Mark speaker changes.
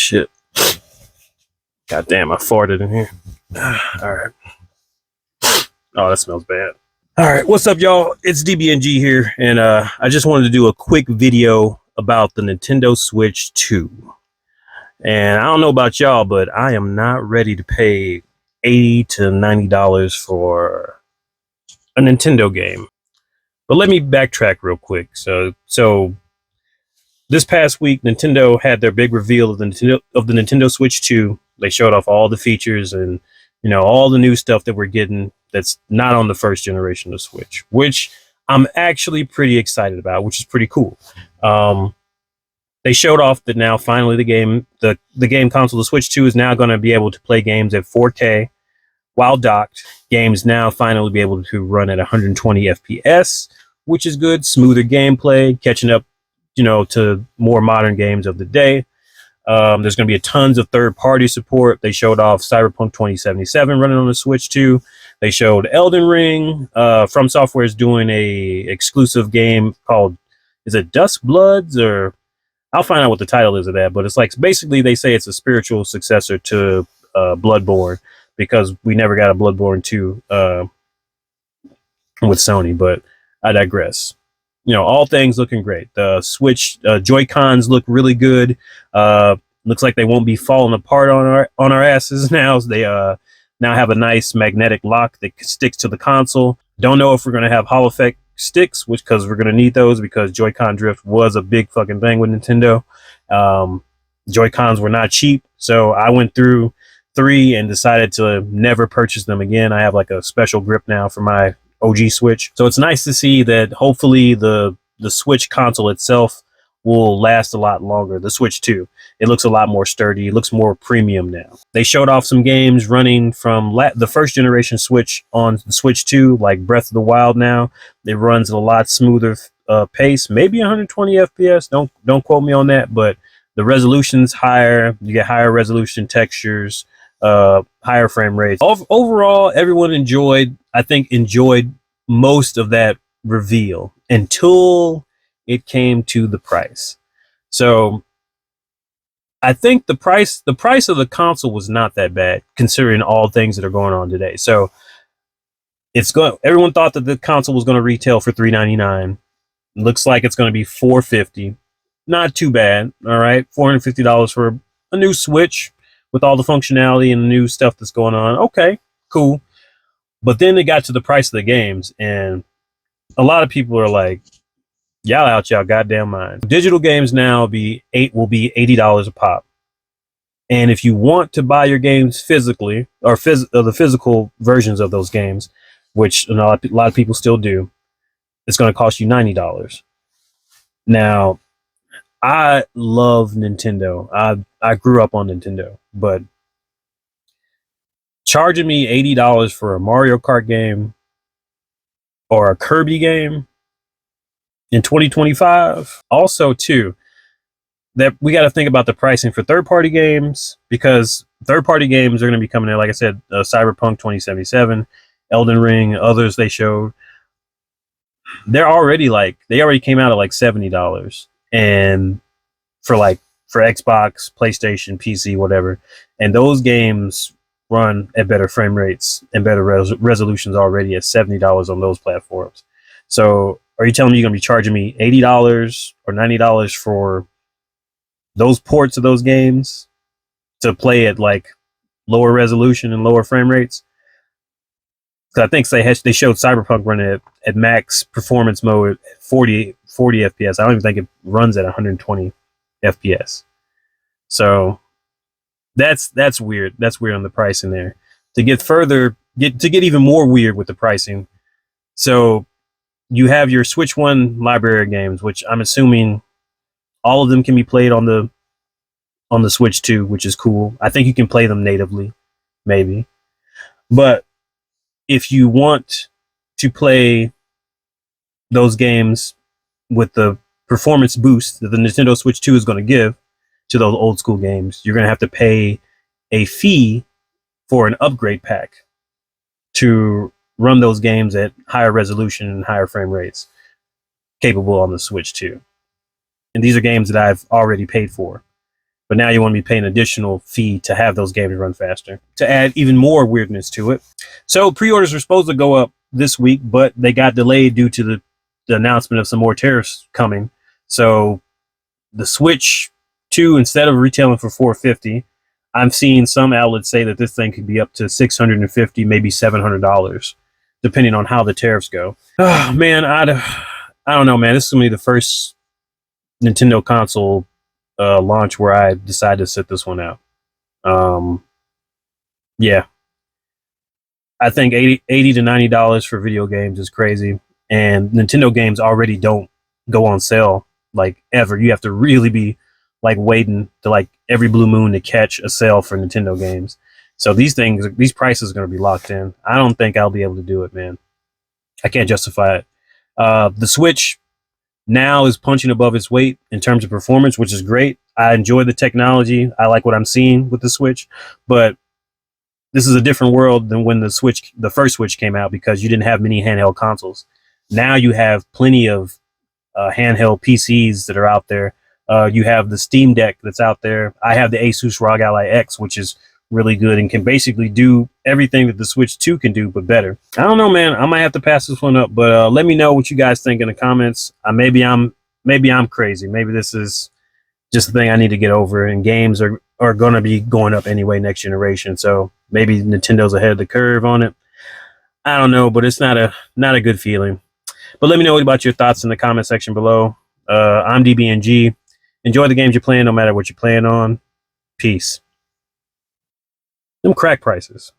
Speaker 1: shit. God damn, I farted in here. All right. Oh, that smells bad. All right, what's up, y'all? It's DBNG here, and I just wanted to do a quick video about the Nintendo Switch 2. And I don't know about y'all, but I am not ready to pay $80 to $90 for a Nintendo game. But let me backtrack real quick. So this past week, Nintendo had their big reveal of the Nintendo Switch 2. They showed off all the features and all the new stuff that we're getting that's not on the first generation of Switch, which I'm actually pretty excited about, which is pretty cool. They showed off that now finally the game console, the Switch 2, is now going to be able to play games at 4K while docked. Games now finally be able to run at 120 FPS, which is good. Smoother gameplay, catching up, to more modern games of the day. There's going to be tons of third-party support. They showed off Cyberpunk 2077 running on the Switch 2. They showed Elden Ring. From Software is doing a exclusive game called, is it Dusk Bloods, or I'll find out what the title is of that. But it's like, basically they say it's a spiritual successor to Bloodborne, because we never got a Bloodborne 2 with Sony. But I digress. All things looking great. The Switch Joy-Cons look really good. Looks like they won't be falling apart on our asses now. They now have a nice magnetic lock that sticks to the console. Don't know if we're going to have Hall effect sticks, because we're going to need those, because Joy-Con drift was a big fucking thing with Nintendo. Joy-Cons were not cheap, so I went through 3 and decided to never purchase them again. I have like a special grip now for my OG Switch. So it's nice to see that hopefully the Switch console itself will last a lot longer. The Switch 2, it looks a lot more sturdy. It looks more premium now. They showed off some games running from the first generation Switch on the Switch 2, like Breath of the Wild now. It runs at a lot smoother pace, maybe 120 FPS. Don't quote me on that, but the resolution's higher. You get higher resolution textures, higher frame rates. Overall, everyone enjoyed most of that reveal until it came to the price. So I think the price of the console was not that bad, considering all things that are going on today. So everyone thought that the console was going to retail for $399. Looks like it's going to be $450. Not too bad. All right, $450 for a new Switch with all the functionality and the new stuff that's going on. Okay, cool. But then it got to the price of the games, and a lot of people are like, y'all out y'all goddamn mind. Digital games now will be $80 a pop. And if you want to buy your games physically, or the physical versions of those games, which a lot of people still do, it's going to cost you $90. Now, I love Nintendo. I grew up on Nintendo, but charging me $80 for a Mario Kart game or a Kirby game in 2025, also too, that we got to think about the pricing for third-party games, because third-party games are going to be coming in, like I said, Cyberpunk 2077, Elden Ring, others they showed. They already came out at like $70, and for Xbox, PlayStation, PC, whatever, and those games run at better frame rates and better resolutions already at $70 on those platforms. So are you telling me you're going to be charging me $80 or $90 for those ports of those games to play at like lower resolution and lower frame rates? Because I think they showed Cyberpunk running at max performance mode at 40 FPS. I don't even think it runs at 120 FPS. So that's weird. That's weird on the pricing there. To get even more weird with the pricing. So you have your Switch 1 library of games, which I'm assuming all of them can be played on the Switch 2, which is cool. I think you can play them natively, maybe. But if you want to play those games with the performance boost that the Nintendo Switch 2 is going to give to those old school games, you're going to have to pay a fee for an upgrade pack to run those games at higher resolution and higher frame rates capable on the Switch 2. And these are games that I've already paid for. but now you want to be paying additional fee to have those games run faster, to add even more weirdness to it. So pre-orders were supposed to go up this week, but they got delayed due to the announcement of some more tariffs coming. So the Switch 2, instead of retailing for $450, I'm seeing some outlets say that this thing could be up to $650, maybe $700, depending on how the tariffs go. Oh man, I don't know, man. This is gonna be the first Nintendo console launch where I decided to sit this one out. Yeah, I think 80 to $90 for video games is crazy, and Nintendo games already don't go on sale like ever. You have to really be like waiting to like every blue moon to catch a sale for Nintendo games. So these prices are going to be locked in. I don't think I'll be able to do it, man. I can't justify it. The Switch now is punching above its weight in terms of performance, which is great. I enjoy the technology. I like what I'm seeing with the Switch, but this is a different world than when the first Switch came out, because you didn't have many handheld consoles. Now you have plenty of handheld PCs that are out there. You have the Steam Deck that's out there. I have the Asus ROG Ally X, which is really good and can basically do everything that the Switch 2 can do, but better. I don't know, man. I might have to pass this one up, but let me know what you guys think in the comments. Maybe I'm crazy. Maybe this is just a thing I need to get over, and games are going to be going up anyway next generation. So maybe Nintendo's ahead of the curve on it. I don't know, but it's not a good feeling. But let me know about your thoughts in the comment section below. I'm DBNG. Enjoy the games you're playing, no matter what you're playing on. Peace. Them crack prices.